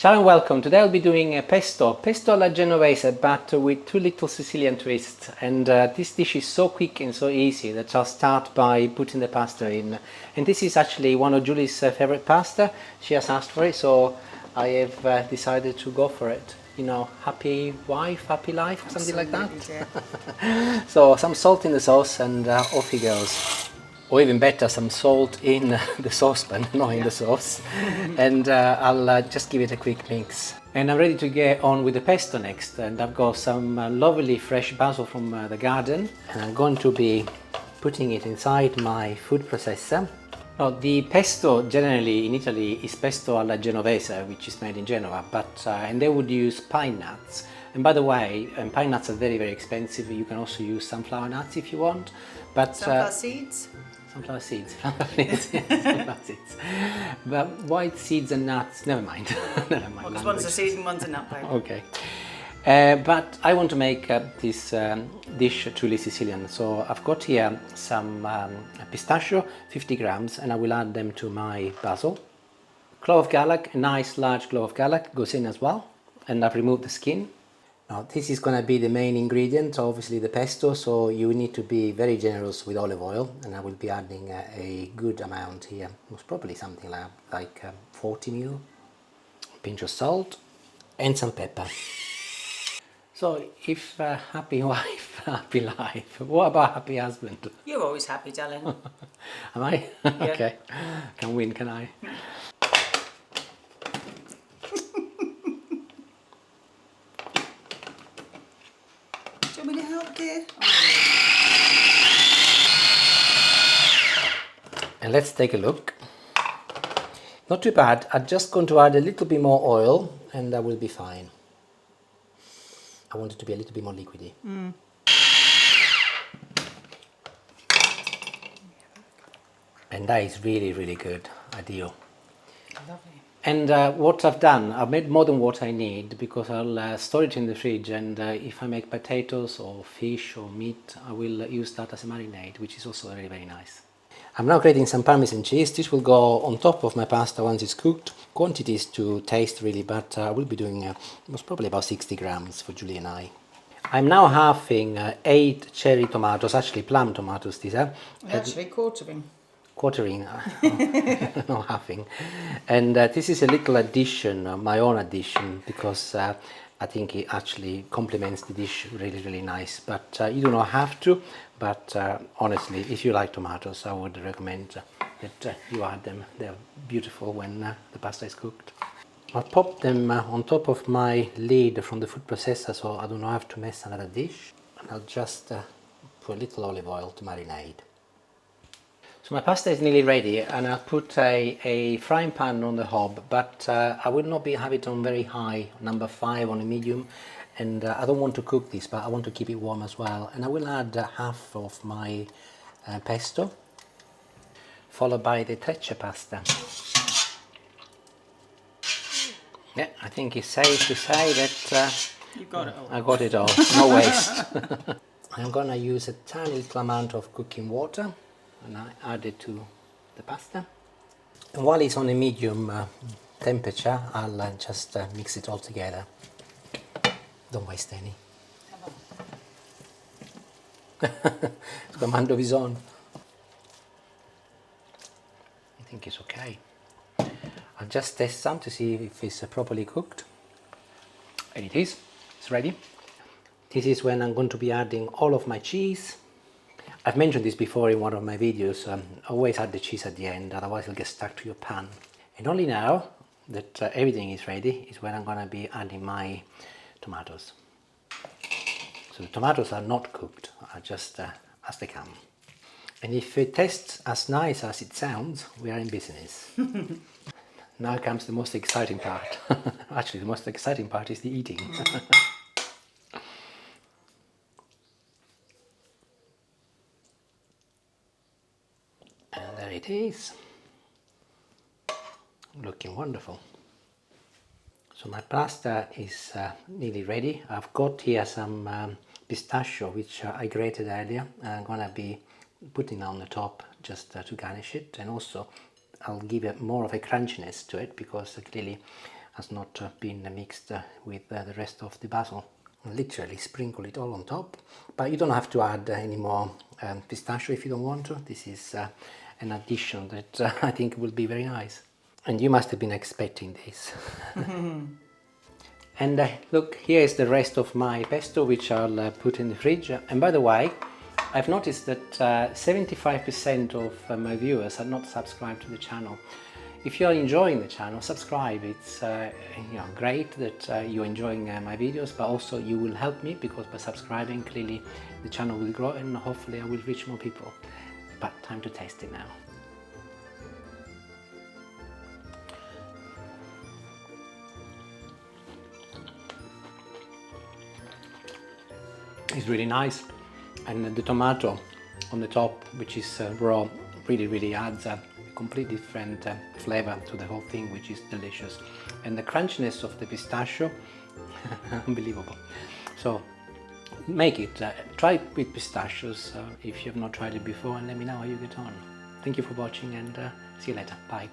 Ciao and welcome. Today I'll be doing a pesto alla genovese, but with two little Sicilian twists. And this dish is so quick and so easy that I'll start by putting the pasta in. And this is actually one of Julie's favorite pasta. She has asked for it, so I have decided to go for it. You know, happy wife, happy life, or something like that. Yeah. So some salt in the sauce and off he goes. Or even better, some salt in the saucepan, not in the sauce. And I'll just give it a quick mix. And I'm ready to get on with the pesto next. And I've got some lovely fresh basil from the garden. And I'm going to be putting it inside my food processor. Now, the pesto generally in Italy is pesto alla genovese, which is made in Genoa, but and they would use pine nuts. And by the way, pine nuts are very, very expensive. You can also use sunflower nuts if you want. But Sunflower seeds? Sunflower seeds, sunflower seeds. But white seeds and nuts, never mind. Never mind. Because one's a seed and one's a nut bone. Okay. But I want to make this dish truly Sicilian. So I've got here some pistachio, 50 grams, and I will add them to my basil. Clove of garlic, a nice large clove of garlic goes in as well. And I've removed the skin. Now this is going to be the main ingredient, obviously the pesto, so you need to be very generous with olive oil, and I will be adding a good amount here, most probably something like 40 ml, a pinch of salt and some pepper. So if happy wife, happy life, what about happy husband? You're always happy, darling. Am I? Okay, can win, can I? Do you want me to help, dear? And let's take a look. Not too bad. I'm just going to add a little bit more oil and that will be fine. I want it to be a little bit more liquidy. And that is really, really good. Ideal. Lovely. And what I've done, I've made more than what I need because I'll store it in the fridge, and if I make potatoes or fish or meat, I will use that as a marinade, which is also very, very nice. I'm now grating some Parmesan cheese. This will go on top of my pasta once it's cooked. Quantities to taste really, but I will be doing most probably about 60 grams for Julie and I. I'm now halving 8 cherry tomatoes, actually plum tomatoes these are. Actually, quartering. Quartering, no halving. And this is a little addition, my own addition, because I think it actually complements the dish really, really nice. But you do not have to, but honestly, if you like tomatoes, I would recommend that you add them. They're beautiful when the pasta is cooked. I'll pop them on top of my lid from the food processor so I do not have to mess another dish. And I'll just put a little olive oil to marinate. So my pasta is nearly ready, and I'll put a frying pan on the hob, but I will not have it on very high, number 5 on a medium, and I don't want to cook this, but I want to keep it warm as well. And I will add half of my pesto, followed by the trecce pasta. Yeah, I think it's safe to say that You've got it all. I got it all, no waste. I'm gonna use a tiny little amount of cooking water, and I add it to the pasta. And while it's on a medium temperature, I'll just mix it all together. Don't waste any. Comando Vison. I think it's okay. I'll just test some to see if it's properly cooked. And it is. It's ready. This is when I'm going to be adding all of my cheese. I've mentioned this before in one of my videos. Always add the cheese at the end, otherwise it'll get stuck to your pan. And only now that everything is ready is when I'm going to be adding my tomatoes. So the tomatoes are not cooked, are just as they come. And if it tastes as nice as it sounds, we are in business. Now comes the most exciting part. Actually, the most exciting part is the eating. And there it is. Looking wonderful. So my pasta is nearly ready. I've got here some pistachio, which I grated earlier, and I'm gonna be putting on the top just to garnish it, and also I'll give it more of a crunchiness to it because clearly has not been mixed with the rest of the basil. Literally sprinkle it all on top, but you don't have to add any more pistachio if you don't want to. This is an addition that I think will be very nice. And you must have been expecting this. And look, here is the rest of my pesto, which I'll put in the fridge. And by the way, I've noticed that 75% of my viewers are not subscribed to the channel. If you're enjoying the channel, subscribe. It's great that you're enjoying my videos, but also you will help me, because by subscribing, clearly the channel will grow and hopefully I will reach more people. But time to taste it now. It's really nice, and the tomato on the top, which is raw, really adds a completely different flavor to the whole thing, which is delicious. And the crunchiness of the pistachio, unbelievable. So make it, try it with pistachios if you have not tried it before, and let me know how you get on. Thank you for watching, and see you later. Bye.